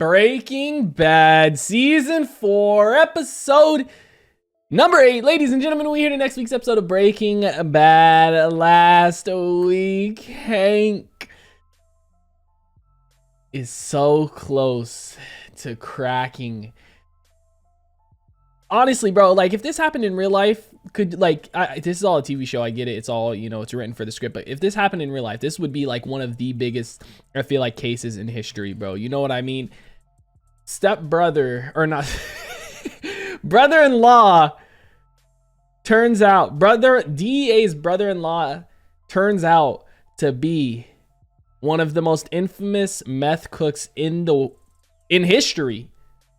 Breaking Bad Season 4, Episode number 8. Ladies and gentlemen, we're here to next week's episode of Breaking Bad. Last week, Hank is so close to cracking. Honestly, bro, like, if this happened in real life, this is all a TV show, I get it, it's all, it's written for the script, but if this happened in real life, this would be like one of the biggest, I feel like, cases in history, bro. You know what I mean? Brother-in-law turns out, DEA's brother-in-law turns out to be one of the most infamous meth cooks in history.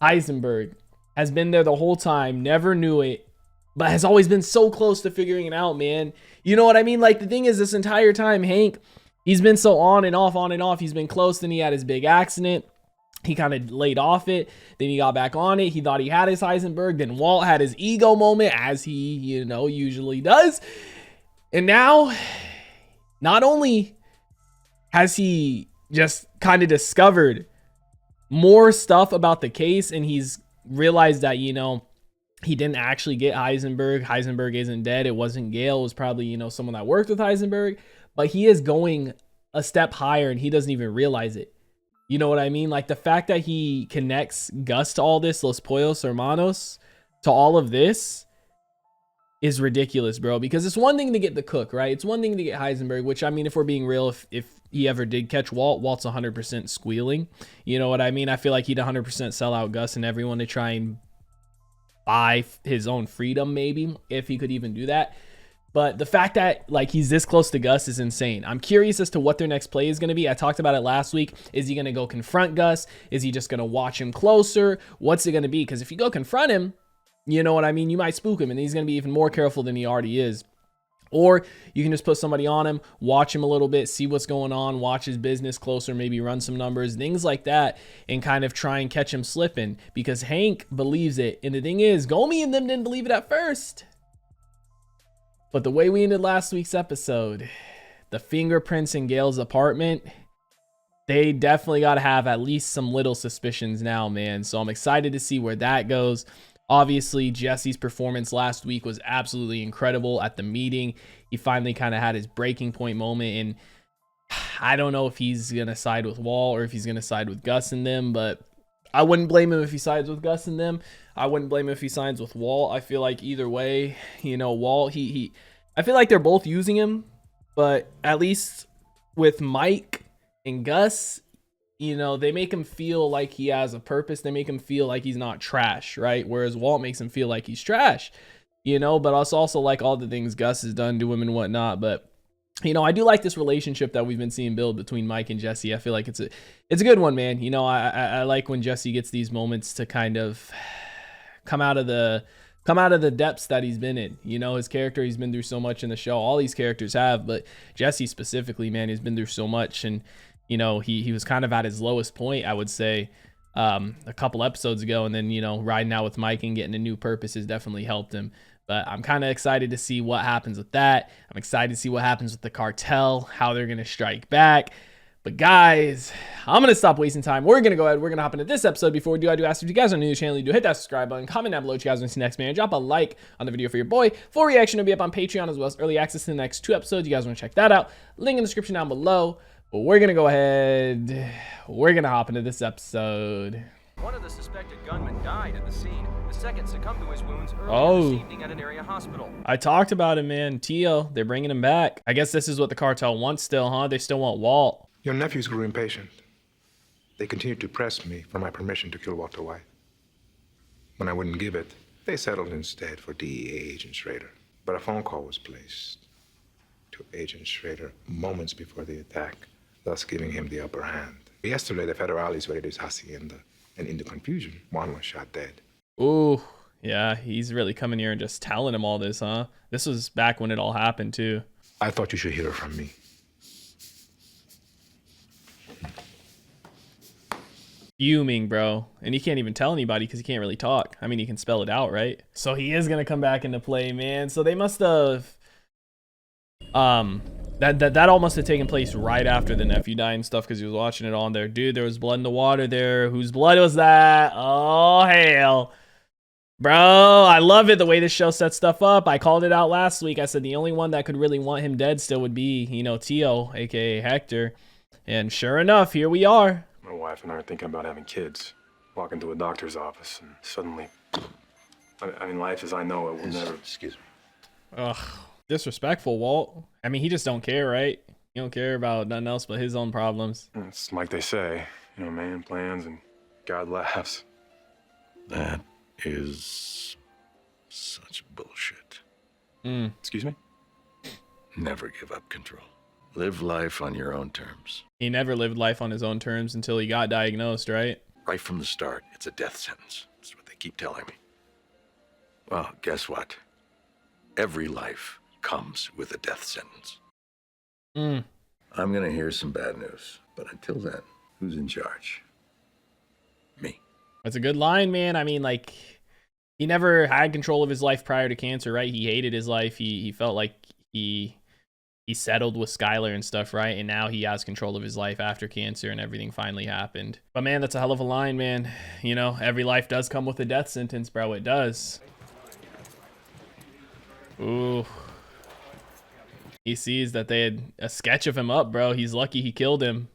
Heisenberg has been there the whole time, never knew it, but has always been so close to figuring it out, man. You know what I mean? Like, the thing is, this entire time, Hank, he's been so on and off. He's been close, then he had his big accident. He kind of laid off it, then he got back on it. He thought he had his Heisenberg, then Walt had his ego moment, as he, usually does. And now, not only has he just kind of discovered more stuff about the case, and he's realized that, he didn't actually get Heisenberg. Heisenberg isn't dead. It wasn't Gale. It was probably, someone that worked with Heisenberg. But he is going a step higher, and he doesn't even realize it. You know what I mean? Like, the fact that he connects Gus to all this, Los Pollos Hermanos, to all of this is ridiculous, bro. Because it's one thing to get the cook, right? It's one thing to get Heisenberg, which, I mean, if we're being real, if he ever did catch Walt, Walt's 100% squealing. You know what I mean? I feel like he'd 100% sell out Gus and everyone to try and buy his own freedom, maybe, if he could even do that. But the fact that, like, he's this close to Gus is insane. I'm curious as to what their next play is going to be. I talked about it last week. Is he going to go confront Gus? Is he just going to watch him closer? What's it going to be? Because if you go confront him, you know what I mean? You might spook him, and he's going to be even more careful than he already is. Or you can just put somebody on him, watch him a little bit, see what's going on, watch his business closer, maybe run some numbers, things like that, and kind of try and catch him slipping, because Hank believes it. And the thing is, Gomi and them didn't believe it at first. But the way we ended last week's episode, the fingerprints in Gale's apartment, they definitely got to have at least some little suspicions now, man. So I'm excited to see where that goes. Obviously, Jesse's performance last week was absolutely incredible at the meeting. He finally kind of had his breaking point moment, and I don't know if he's going to side with Walt or if he's going to side with Gus and them, but I wouldn't blame him if he sides with Gus and them. I wouldn't blame him if he signs with Walt. I feel like either way, Walt, I feel like they're both using him, but at least with Mike and Gus, they make him feel like he has a purpose. They make him feel like he's not trash, right? Whereas Walt makes him feel like he's trash, but us also like all the things Gus has done to him and whatnot. But, I do like this relationship that we've been seeing build between Mike and Jesse. I feel like it's a good one, man. I like when Jesse gets these moments to kind of come out of the depths that he's been in. His character, he's been through so much in the show. All these characters have, but Jesse specifically, man, he's been through so much. And, he was kind of at his lowest point, I would say, a couple episodes ago. And then, riding out with Mike and getting a new purpose has definitely helped him. But I'm kind of excited to see what happens with that. I'm excited to see what happens with the cartel, how they're going to strike back. But guys, I'm going to stop wasting time. We're going to go ahead. We're going to hop into this episode. Before we do, I do ask if you guys are new to the channel, you do hit that subscribe button, comment down below what you guys want to see next, man. Drop a like on the video for your boy. Full reaction will be up on Patreon, as well as early access to the next 2 episodes. You guys want to check that out. Link in the description down below. But we're going to go ahead. We're going to hop into this episode. One of the suspected gunmen died at the scene. The second succumbed to his wounds earlier this evening at an area hospital. I talked about it, man. Tio, they're bringing him back. I guess this is what the cartel wants still, huh? They still want Walt. Your nephews grew impatient. They continued to press me for my permission to kill Walter White. When I wouldn't give it, they settled instead for DEA Agent Schrader. But a phone call was placed to Agent Schrader moments before the attack, thus giving him the upper hand. Yesterday, the federales raided his hacienda, and in the confusion, Juan was shot dead. Ooh, yeah, he's really coming here and just telling him all this, huh? This was back when it all happened, too. I thought you should hear it from me. Fuming, bro. And he can't even tell anybody because he can't really talk. I mean, he can spell it out, right? So he is going to come back into play, man. So they must have That all must have taken place right after the nephew died and stuff, because he was watching it on there. Dude, there was blood in the water there. Whose blood was that? Oh, hell. Bro, I love it, the way this show sets stuff up. I called it out last week. I said the only one that could really want him dead still would be, you know, Tio, aka Hector. And sure enough, here we are. My wife and I are thinking about having kids. Walk into a doctor's office and suddenly, I mean, life as I know it will never. Excuse me. Ugh, disrespectful, Walt. I mean, he just don't care, right? He don't care about nothing else but his own problems. It's like they say, you know, man plans and God laughs. That is such bullshit. Excuse me? Never give up control. Live life on your own terms. He never lived life on his own terms until he got diagnosed, right? Right from the start, it's a death sentence. That's what they keep telling me. Well, guess what? Every life comes with a death sentence. I'm gonna hear some bad news, but until then, who's in charge? Me. That's a good line, man. I mean, like, he never had control of his life prior to cancer, right? He hated his life. He felt like he settled with Skylar and stuff, right? And now he has control of his life after cancer and everything finally happened. But man, that's a hell of a line, man. You know, every life does come with a death sentence, bro. It does. Ooh. He sees that they had a sketch of him up, bro. He's lucky he killed him.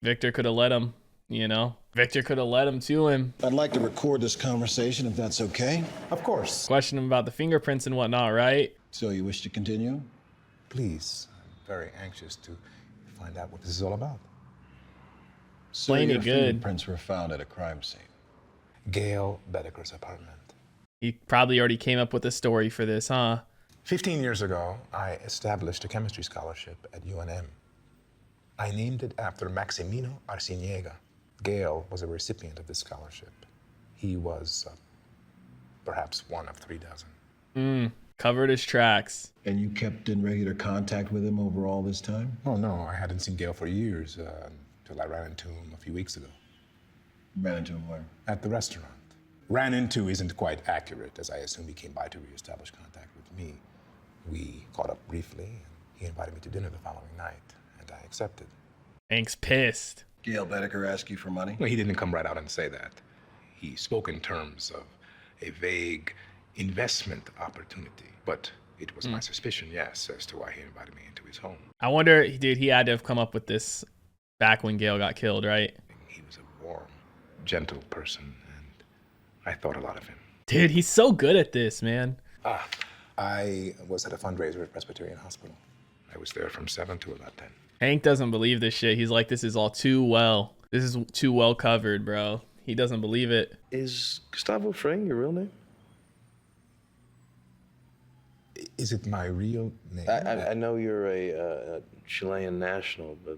Victor could have let him, you know. Victor could have led him to him. I'd like to record this conversation if that's okay. Of course. Question him about the fingerprints and whatnot, right? So you wish to continue? Please. I'm very anxious to find out what this is all about. So Plain your and good. fingerprints were found at a crime scene. Gail Bedeker's apartment. He probably already came up with a story for this, huh? 15 years ago, I established a chemistry scholarship at UNM. I named it after Maximino Arciniega. Gail was a recipient of this scholarship. He was perhaps one of 3 dozen. Covered his tracks. And you kept in regular contact with him over all this time? Oh, no, I hadn't seen Gail for years until I ran into him a few weeks ago. Ran into him where? At the restaurant. Ran into isn't quite accurate, as I assume he came by to reestablish contact with me. We caught up briefly, and he invited me to dinner the following night, and I accepted. Hank's pissed. Gail Bedeker asked you for money? No, he didn't come right out and say that. He spoke in terms of a vague investment opportunity, but it was my suspicion, yes, as to why he invited me into his home. I wonder, dude, he had to have come up with this back when Gail got killed, right? He was a warm, gentle person, and I thought a lot of him. Dude, he's so good at this, man. I was at a fundraiser at Presbyterian Hospital. I was there from 7 to about 10. Hank doesn't believe this shit. He's like, this is all too well. This is too well covered, bro. He doesn't believe it. Is Gustavo Fring your real name? Is it my real name? I know you're a Chilean national, but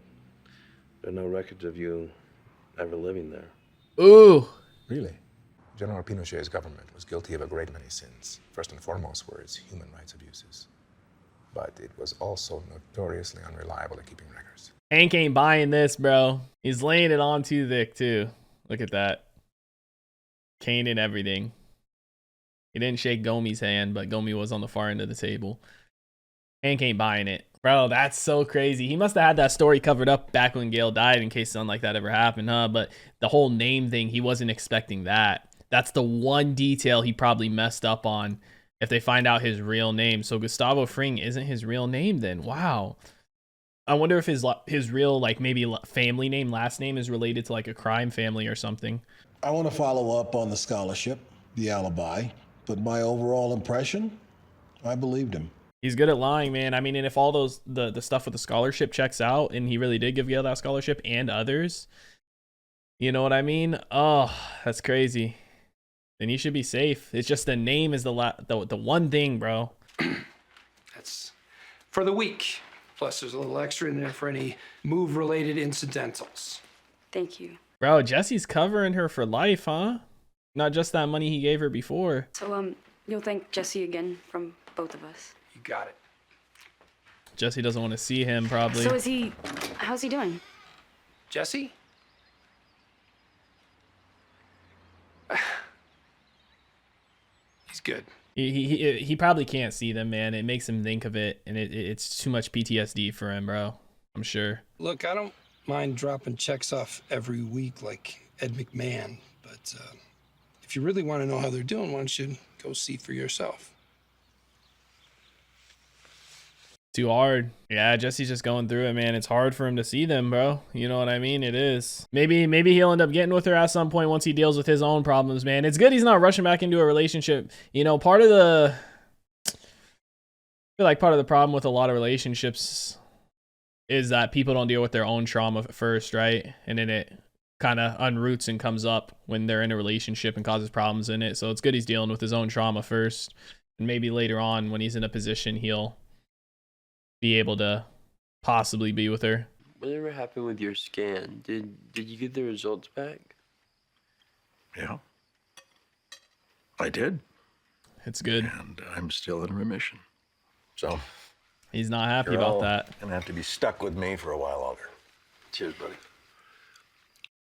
there are no records of you ever living there. Ooh. Really? General Pinochet's government was guilty of a great many sins. First and foremost were its human rights abuses. But it was also notoriously unreliable at keeping records. Hank ain't buying this, bro. He's laying it on too thick, too. Look at that. Cane and everything. He didn't shake Gomi's hand, but Gomi was on the far end of the table. Hank ain't buying it. Bro, that's so crazy. He must have had that story covered up back when Gail died in case something like that ever happened, huh? But the whole name thing, he wasn't expecting that. That's the one detail he probably messed up on if they find out his real name. So Gustavo Fring isn't his real name then. Wow. I wonder if his real, like, maybe family name, last name is related to like a crime family or something. I want to follow up on the scholarship, the alibi, but my overall impression, I believed him. He's good at lying, man. I mean, and if all those, the stuff with the scholarship checks out and he really did give Gail that scholarship and others, you know what I mean? Oh, that's crazy. Then he should be safe. It's just the name is the one thing, bro. That's for the week. Plus, there's a little extra in there for any move-related incidentals. Thank you. Bro, Jesse's covering her for life, huh? Not just that money he gave her before. So, you'll thank Jesse again from both of us. You got it. Jesse doesn't want to see him, probably. So how's he doing? Jesse? He's good. He probably can't see them, man. It makes him think of it, and it's too much PTSD for him, bro. I'm sure. Look, I don't mind dropping checks off every week like Ed McMahon, but if you really want to know how they're doing, why don't you go see for yourself? Too hard. Yeah, Jesse's just going through it, man. It's hard for him to see them, bro. You know what I mean? It is. Maybe he'll end up getting with her at some point once he deals with his own problems, man. It's good he's not rushing back into a relationship. You know, I feel like part of the problem with a lot of relationships is that people don't deal with their own trauma first, right? And then it kind of unroots and comes up when they're in a relationship and causes problems in it. So it's good he's dealing with his own trauma first. And maybe later on when he's in a position, he'll be able to possibly be with her. Whatever happened with your scan? Did you get the results back? Yeah. I did. It's good. And I'm still in remission. So he's not happy you're about all that. Gonna have to be stuck with me for a while longer. Cheers, buddy.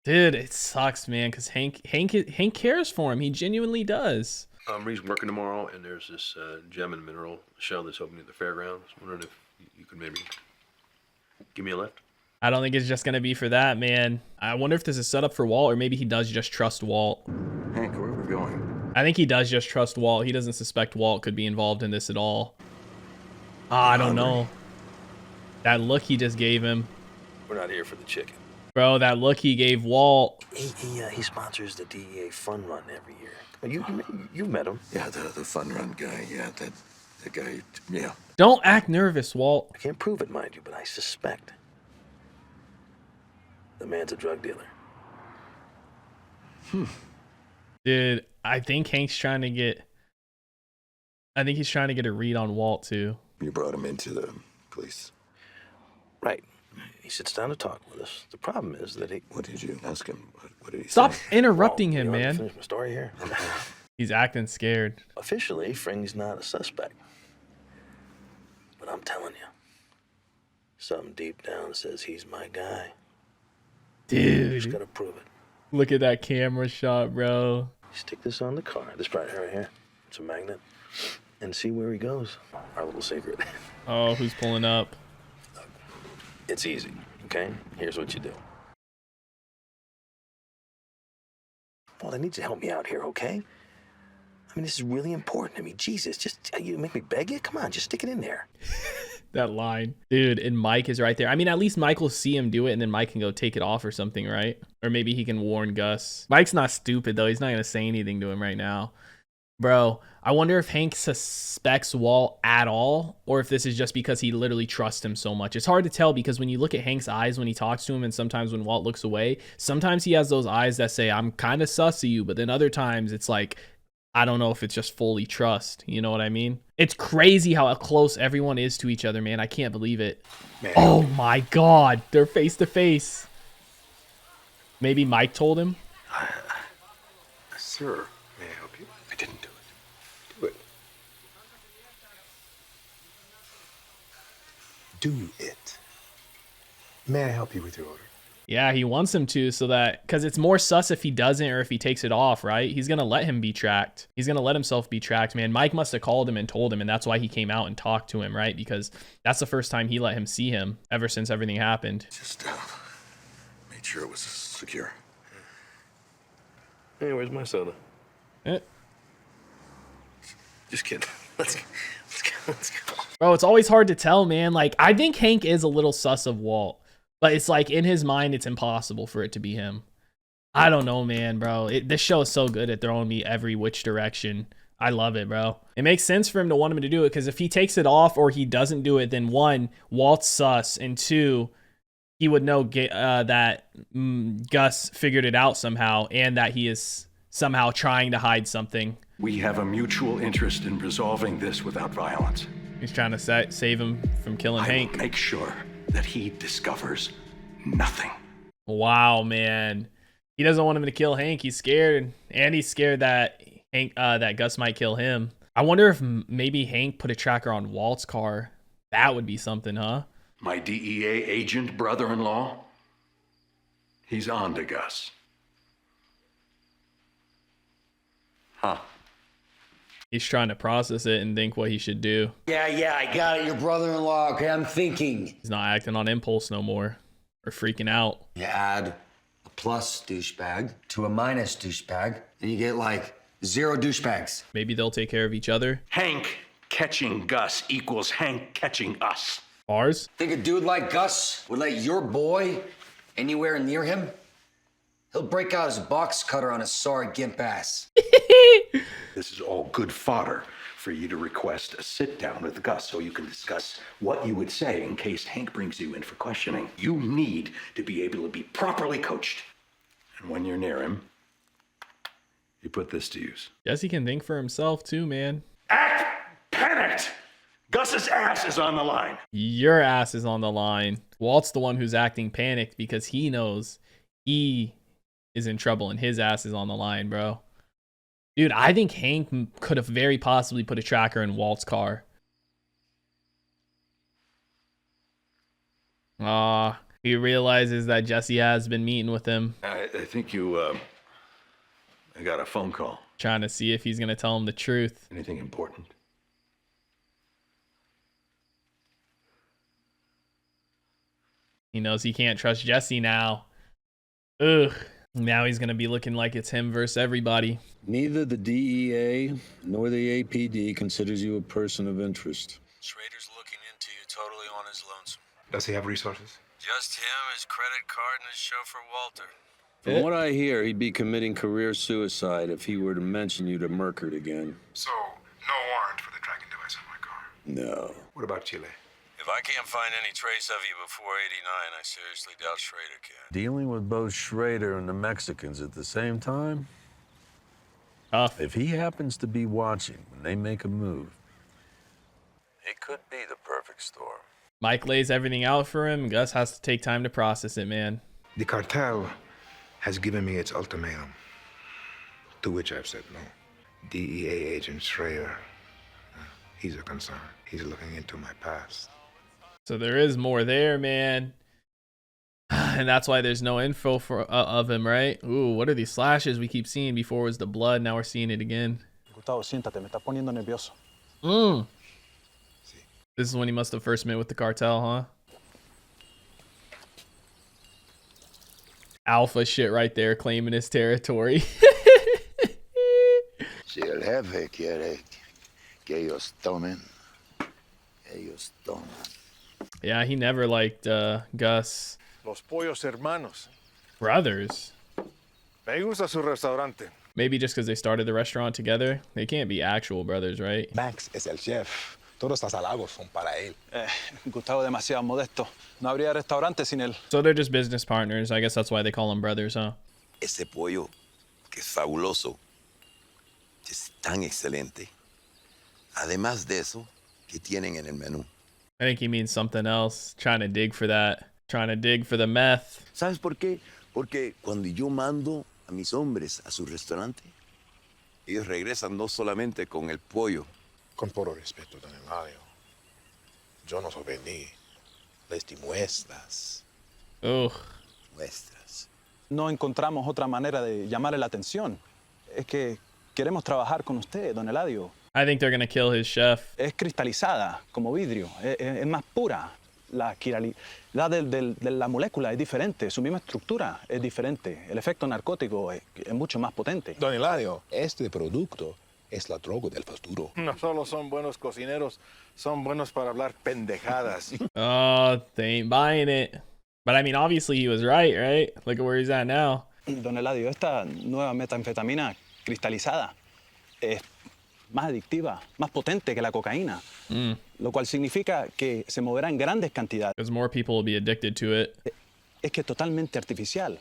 Dude, it sucks, man, because Hank cares for him. He genuinely does. Reed's working tomorrow, and there's this gem and mineral show that's opening at the fairgrounds. I'm wondering if you could maybe give me a lift. I don't think it's just gonna be for that, man. I wonder if this is set up for Walt, or maybe he does just trust Walt. Hank, where are we going? I think he does just trust Walt. He doesn't suspect Walt could be involved in this at all. I don't know. That look he just gave him. We're not here for the chicken. Bro, that look he gave Walt. He sponsors the DEA fun run every year. You've met him. Yeah, the fun run guy. Yeah, that guy. Yeah. Don't act nervous, Walt. I can't prove it, mind you, but I suspect the man's a drug dealer. Dude, I think Hank's trying to get... I think he's trying to get a read on Walt, too. You brought him into the police. Right. He sits down to talk with us. The problem is that he... What did you ask him? What did he Stop say? interrupting him, you want me to man. finish my story here? He's acting scared. Officially, Fring's not a suspect. But I'm telling you, something deep down says he's my guy. Dude. Just gotta prove it. Look at that camera shot, bro. Stick this on the car. This part right here. It's a magnet. And see where he goes. Our little secret. Oh, who's pulling up? It's easy, okay? Here's what you do. Well, I need you to help me out here, okay? I mean, this is really important. I mean, Jesus, just you make me beg you? Come on, just stick it in there. That line. Dude, and Mike is right there. I mean, at least Mike will see him do it, and then Mike can go take it off or something, right? Or maybe he can warn Gus. Mike's not stupid, though. He's not going to say anything to him right now. Bro, I wonder if Hank suspects Walt at all, or if this is just because he literally trusts him so much. It's hard to tell because when you look at Hank's eyes when he talks to him, and sometimes when Walt looks away, sometimes he has those eyes that say, I'm kind of sus of you, but then other times it's like, I don't know if it's just fully trust. You know what I mean? It's crazy how close everyone is to each other, man. I can't believe it. Man. Oh my God. They're face to face. Maybe Mike told him? Sir, may I help you? I didn't do it. Do it. Do it. May I help you with your order? Yeah, he wants him to, so that, because it's more sus if he doesn't or if he takes it off, right? He's going to let him be tracked. He's going to let himself be tracked, man. Mike must have called him and told him, and that's why he came out and talked to him, right? Because that's the first time he let him see him ever since everything happened. Just made sure it was secure. Hey, where's my soda? Just kidding. Let's go. Bro, it's always hard to tell, man. Like, I think Hank is a little sus of Walt. But it's like, in his mind, it's impossible for it to be him. I don't know, man, bro. This show is so good at throwing me every which direction. I love it, bro. It makes sense for him to want him to do it, because if he takes it off or he doesn't do it, then one, Walt's sus, and two, he would know that Gus figured it out somehow, and that he is somehow trying to hide something. We have a mutual interest in resolving this without violence. He's trying to save him from killing Hank. Make sure that he discovers nothing. Wow, man. He doesn't want him to kill Hank. He's scared, and he's scared that that Gus might kill him. I wonder if maybe Hank put a tracker on Walt's car. That would be something, huh? My DEA agent brother-in-law, he's on to Gus. Huh. He's trying to process it and think what he should do. Yeah, I got it. Your brother-in-law. Okay, I'm thinking. He's not acting on impulse no more or freaking out. You add a plus douchebag to a minus douchebag, and you get like 0 douchebags. Maybe they'll take care of each other. Hank catching Gus equals Hank catching us. Bars? Think a dude like Gus would let your boy anywhere near him? He'll break out his box cutter on his sorry gimp ass. This is all good fodder for you to request a sit down with Gus so you can discuss what you would say in case Hank brings you in for questioning. You need to be able to be properly coached. And when you're near him, you put this to use. Jesse can think for himself too, man. Act panicked! Gus's ass is on the line. Your ass is on the line. Walt's the one who's acting panicked because he knows he is in trouble and his ass is on the line, bro. Dude, I think Hank could have very possibly put a tracker in Walt's car. He realizes that Jesse has been meeting with him. I think you, I got a phone call. Trying to see if he's going to tell him the truth. Anything important? He knows he can't trust Jesse now. Ugh. Now he's going to be looking like it's him versus everybody. Neither the DEA nor the APD considers you a person of interest. Schrader's looking into you totally on his lonesome. Does he have resources? Just him, his credit card, and his chauffeur, Walter. From what I hear, he'd be committing career suicide if he were to mention you to Merkert again. So, no warrant for the tracking device on my car? No. What about Chile? If I can't find any trace of you before 89, I seriously doubt Schrader can. Dealing with both Schrader and the Mexicans at the same time? Tough. If he happens to be watching when they make a move, it could be the perfect storm. Mike lays everything out for him. Gus has to take time to process it, man. The cartel has given me its ultimatum, to which I've said no. DEA agent Schrader, he's a concern. He's looking into my past. So there is more there, man. And that's why there's no info for of him, right? Ooh, what are these slashes we keep seeing? Before it was the blood, now we're seeing it again. Gustavo, siéntate, me está poniendo nervioso. This is when he must have first met with the cartel, huh? Alpha shit right there, claiming his territory. Si el jefe quiere que ellos tomen, ellos toman. Yeah, he never liked Gus. Los pollos hermanos. Brothers. Me gusta su restaurante. Maybe just because they started the restaurant together. They can't be actual brothers, right? Max es el chef. Todos los halagos son para él. Gustavo demasiado modesto. No habría restaurante sin él. So they're just business partners. I guess that's why they call them brothers, huh? Ese pollo, que es fabuloso, es tan excelente. Además de eso, ¿qué tienen en el menú? I think he means something else. Trying to dig for that. Trying to dig for the meth. ¿Sabes por qué? Porque cuando yo mando a mis hombres a su restaurante, ellos regresan no solamente con el pollo. Con todo respeto, don Eladio, yo no sobrevení. Les di muestras. Muestras. No encontramos otra manera de llamarle la atención. Es que queremos trabajar con usted, don Eladio. I think they're gonna kill his chef. Es cristalizada, como vidrio. Es más pura. La quiralidad de la molécula es diferente. Su misma estructura es diferente. El efecto narcótico es mucho más potente. Don Eladio, este producto es la droga del futuro. No solo son buenos cocineros, son buenos para hablar pendejadas. Oh, they ain't buying it. But I mean, obviously he was right? Look at where he's at now. Don Eladio, esta nueva metanfetamina cristalizada es más adictiva, más potente que la cocaína. Lo cual significa que se moverá en grandes cantidades. Because more people will be addicted to it. Es que es totalmente artificial.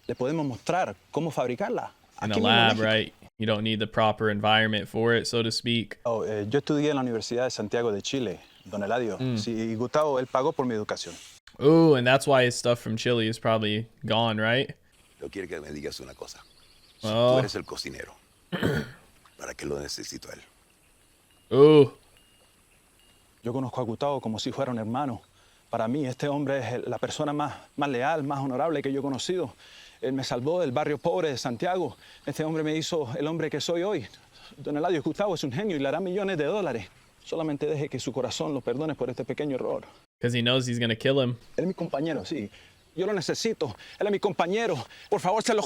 Le podemos mostrar cómo fabricarla. In a lab, right? You don't need the proper environment for it, so to speak. Yo estudié en la Universidad de Santiago de Chile, don Eladio. Sí, Gustavo, él pagó por mi educación. Ooh, and that's why his stuff from Chile is probably gone, right? Yo quiero que me digas una cosa. Si tú eres el cocinero, ¿para qué lo necesito a él? Yo conozco a Gustavo como si fuera un hermano. Para mí, este hombre es la persona más leal, más honorable que yo he conocido. Él me salvó del barrio pobre de Santiago. Este hombre me hizo el hombre que soy hoy. Don Eladio Gustavo es un genio y le hará millones de dólares. Solamente deje que su corazón lo perdone por este pequeño error. Because he knows he's gonna kill him. Él es mi compañero, sí. Yo lo necesito. Él es mi compañero. Por favor, se lo...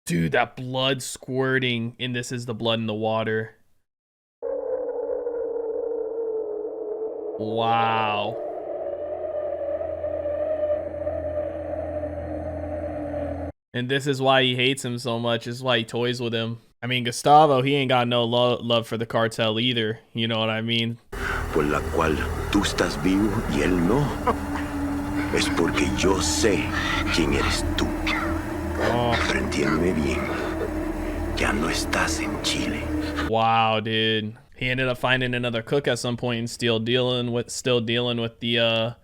Dude, that blood squirting, and this is the blood in the water. Wow. And this is why he hates him so much. This is why he toys with him. I mean, Gustavo, he ain't got no love for the cartel either. You know what I mean? Por la cual tú estás vivo y él no. Es porque yo sé quién eres tú. Pero entiéndeme bien. Ya no estás en Chile. Wow, dude. He ended up finding another cook at some point and still dealing with the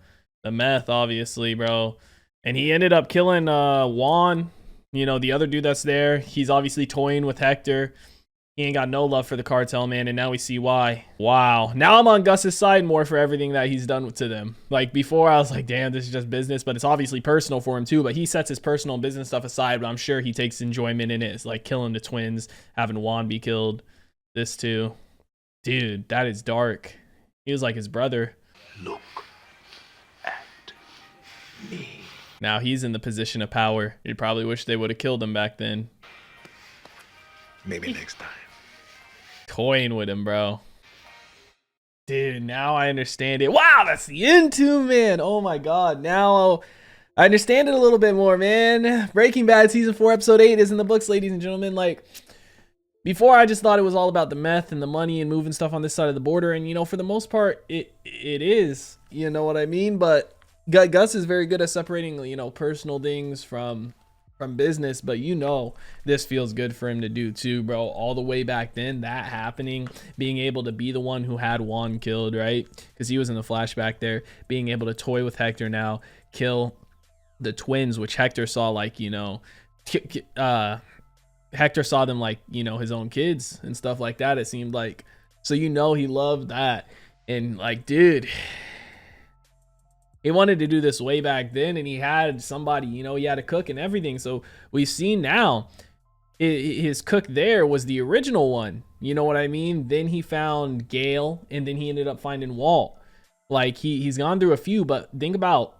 meth, obviously, bro. And he ended up killing Juan, you know, the other dude that's there. He's obviously toying with Hector. He ain't got no love for the cartel, man, and now we see why. Wow. Now I'm on Gus's side more for everything that he's done to them. Like, before I was like, damn, this is just business, but it's obviously personal for him too. But he sets his personal and business stuff aside, but I'm sure he takes enjoyment in it. It's like killing the twins, having Juan be killed. This too. Dude, that is dark. He was like his brother. Look at me. Now he's in the position of power. You probably wish they would have killed him back then. Maybe next time. Toying with him, bro. Dude, now I understand it. Wow, that's the end too, man. Oh my god. Now I understand it a little bit more, man. Breaking Bad season 4 episode 8 is in the books, ladies and gentlemen. Like, before I just thought it was all about the meth and the money and moving stuff on this side of the border, and you know, for the most part it is, you know what I mean? But Gus is very good at separating, you know, personal things from business, but you know, this feels good for him to do too, bro. All the way back then, that happening, being able to be the one who had Juan killed, right? Because he was in the flashback there, being able to toy with Hector now, kill the twins, which Hector saw like, you know, Hector saw them like, you know, his own kids and stuff like that, it seemed like. So, you know, he loved that. And like, dude, he wanted to do this way back then, and he had somebody, you know, he had a cook and everything. So we've seen now his cook there was the original one. You know what I mean? Then he found Gail, and then he ended up finding Walt. Like, he's gone through a few, but think about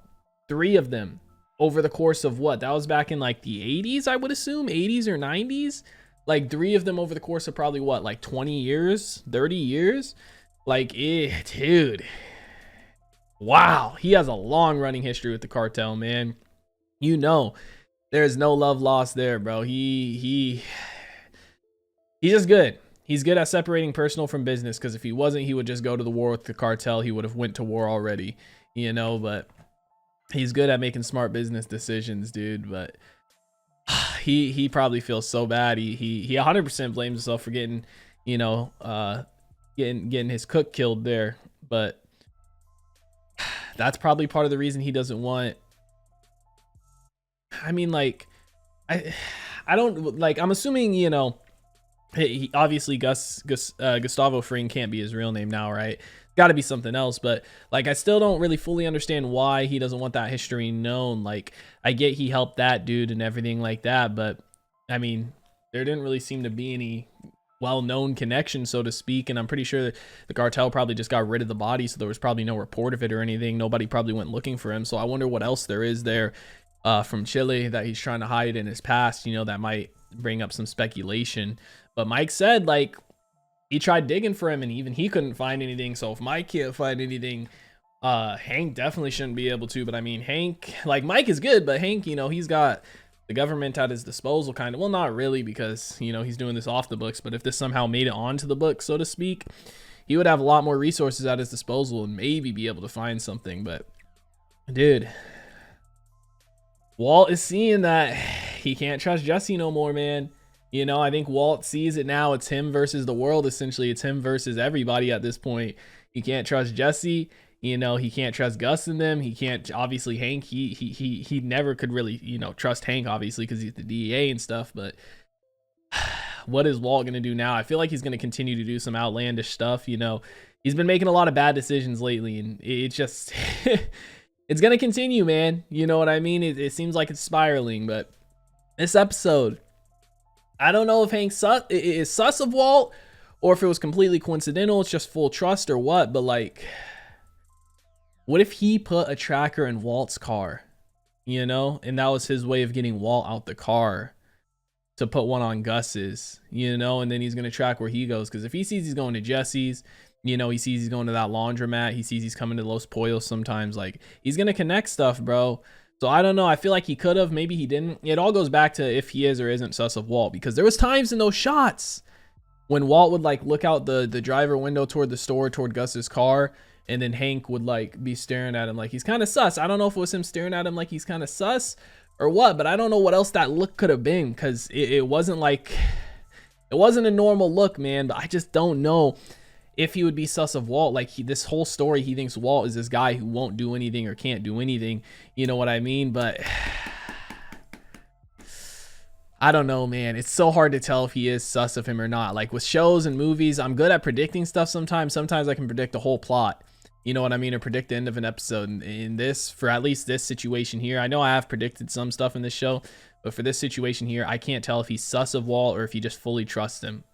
3 of them over the course of what? That was back in like the 80s, I would assume, 80s or 90s. Like 3 of them over the course of probably what, like 20 years, 30 years? Like, dude. Wow, he has a long running history with the cartel, man. You know, there's no love lost there, bro. He's just good. He's good at separating personal from business, because if he wasn't, he would just go to the war with the cartel. He would have went to war already, you know, but he's good at making smart business decisions, dude. But he probably feels so bad. He 100% blames himself for getting, you know, getting his cook killed there, but that's probably part of the reason he doesn't want. I mean, like, I don't, like, I'm assuming, you know, he obviously Gustavo Fring can't be his real name now, right? Got to be something else. But like, I still don't really fully understand why he doesn't want that history known. Like, I get he helped that dude and everything like that, but I mean, there didn't really seem to be any well-known connection, so to speak, and I'm pretty sure that the cartel probably just got rid of the body, so there was probably no report of it or anything. Nobody probably went looking for him. So I wonder what else there is there from Chile that he's trying to hide in his past, you know, that might bring up some speculation. But Mike said, like, he tried digging for him and even he couldn't find anything. So if Mike can't find anything, Hank definitely shouldn't be able to. But I mean, Hank, like, Mike is good, but Hank, you know, he's got the government at his disposal, kind of. Well, not really, because, you know, he's doing this off the books, but if this somehow made it onto the book, so to speak, he would have a lot more resources at his disposal and maybe be able to find something. But dude, Walt is seeing that he can't trust Jesse no more, man. You know, I think Walt sees it now. It's him versus the world, essentially. It's him versus everybody at this point. He can't trust Jesse. You know, he can't trust Gus and them. He can't, obviously, Hank, he never could really, you know, trust Hank, obviously, because he's the DEA and stuff. But what is Walt going to do now? I feel like he's going to continue to do some outlandish stuff. You know, he's been making a lot of bad decisions lately, and it's just it's gonna continue, man. You know what I mean? It seems like it's spiraling, but this episode, I don't know if Hank is sus of Walt or if it was completely coincidental, it's just full trust or what, but like, what if he put a tracker in Walt's car, you know, and that was his way of getting Walt out the car to put one on Gus's, you know, and then he's going to track where he goes. Because if he sees he's going to Jesse's, you know, he sees he's going to that laundromat, he sees he's coming to Los Pollos sometimes, like, he's going to connect stuff, bro. So I don't know. I feel like he could have, maybe he didn't. It all goes back to if he is or isn't sus of Walt, because there was times in those shots when Walt would like look out the driver window toward the store, toward Gus's car, and then Hank would like be staring at him like he's kind of sus. I don't know if it was him staring at him like he's kind of sus or what, but I don't know what else that look could have been, because it wasn't like, it wasn't a normal look, man. But I just don't know if he would be sus of Walt. Like, this whole story, he thinks Walt is this guy who won't do anything or can't do anything, you know what I mean? But I don't know, man. It's so hard to tell if he is sus of him or not. Like, with shows and movies, I'm good at predicting stuff sometimes. Sometimes I can predict the whole plot, you know what I mean, or predict the end of an episode. And in this, for at least this situation here, I know I have predicted some stuff in this show, but for this situation here, I can't tell if he's sus of Walt or if he just fully trusts him.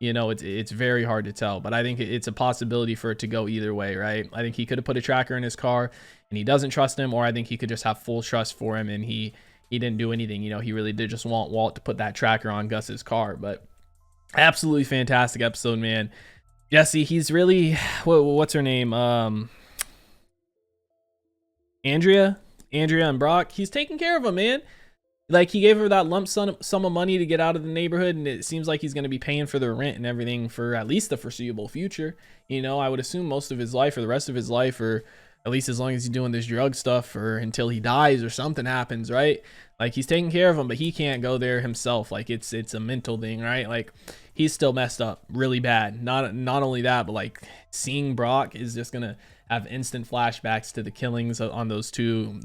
You know, it's very hard to tell, but I think it's a possibility for it to go either way, right? I think he could have put a tracker in his car and he doesn't trust him, or I think he could just have full trust for him and he didn't do anything. You know, he really did just want Walt to put that tracker on Gus's car. But absolutely fantastic episode, man. Jesse, he's really, what's her name? Andrea and Brock. He's taking care of him, man. Like, he gave her that lump sum of money to get out of the neighborhood, and it seems like he's going to be paying for the rent and everything for at least the foreseeable future. You know, I would assume most of his life, or the rest of his life, or at least as long as he's doing this drug stuff, or until he dies or something happens, right? Like, he's taking care of him, but he can't go there himself. Like, it's a mental thing, right? Like, he's still messed up really bad. Not only that, but like, seeing Brock is just gonna have instant flashbacks to the killings on those two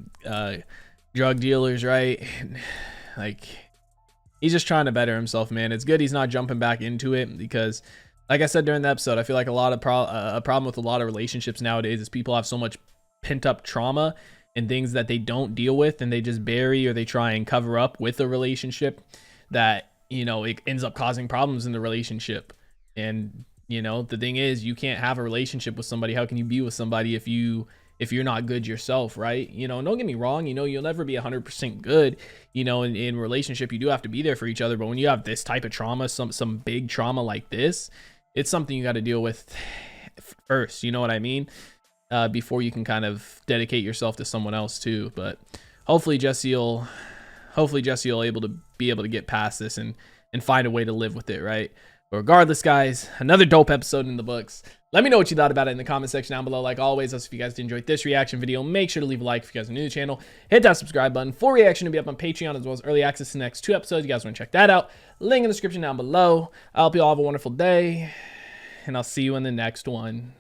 drug dealers, right? And, like, he's just trying to better himself, man. It's good he's not jumping back into it, because like I said during the episode, I feel like a problem with a lot of relationships nowadays is people have so much pent up trauma and things that they don't deal with, and they just bury or they try and cover up with a relationship, that, you know, it ends up causing problems in the relationship. And, you know, the thing is, you can't have a relationship with somebody. How can you be with somebody if you're not good yourself, right? You know, don't get me wrong, you know, you'll never be 100% good, you know, in relationship. You do have to be there for each other, but when you have this type of trauma, some big trauma like this, it's something you got to deal with first, you know what I mean? Before you can kind of dedicate yourself to someone else too. But hopefully Jesse will be able to get past this and find a way to live with it, right? But regardless, guys, another dope episode in the books. Let me know what you thought about it in the comment section down below. Like always, if you guys enjoyed this reaction video, make sure to leave a like. If you guys are new to the channel, hit that subscribe button. Full reaction to be up on Patreon, as well as early access to the next 2 episodes. You guys want to check that out? Link in the description down below. I hope you all have a wonderful day, and I'll see you in the next one.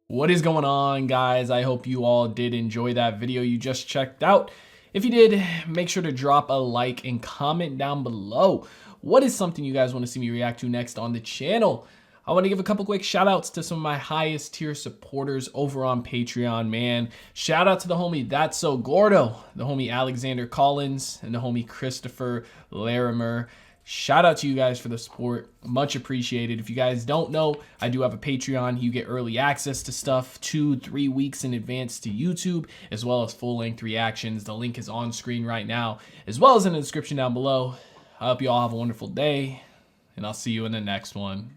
What is going on, guys? I hope you all did enjoy that video you just checked out. If you did, make sure to drop a like and comment down below. What is something you guys want to see me react to next on the channel? I want to give a couple quick shout outs to some of my highest tier supporters over on Patreon, man. Shout out to the homie That's So Gordo, the homie Alexander Collins, and the homie Christopher Larimer. Shout out to you guys for the support. Much appreciated. If you guys don't know, I do have a Patreon. You get early access to stuff 2-3 weeks in advance to YouTube, as well as full-length reactions. The link is on screen right now, as well as in the description down below. I hope you all have a wonderful day, and I'll see you in the next one.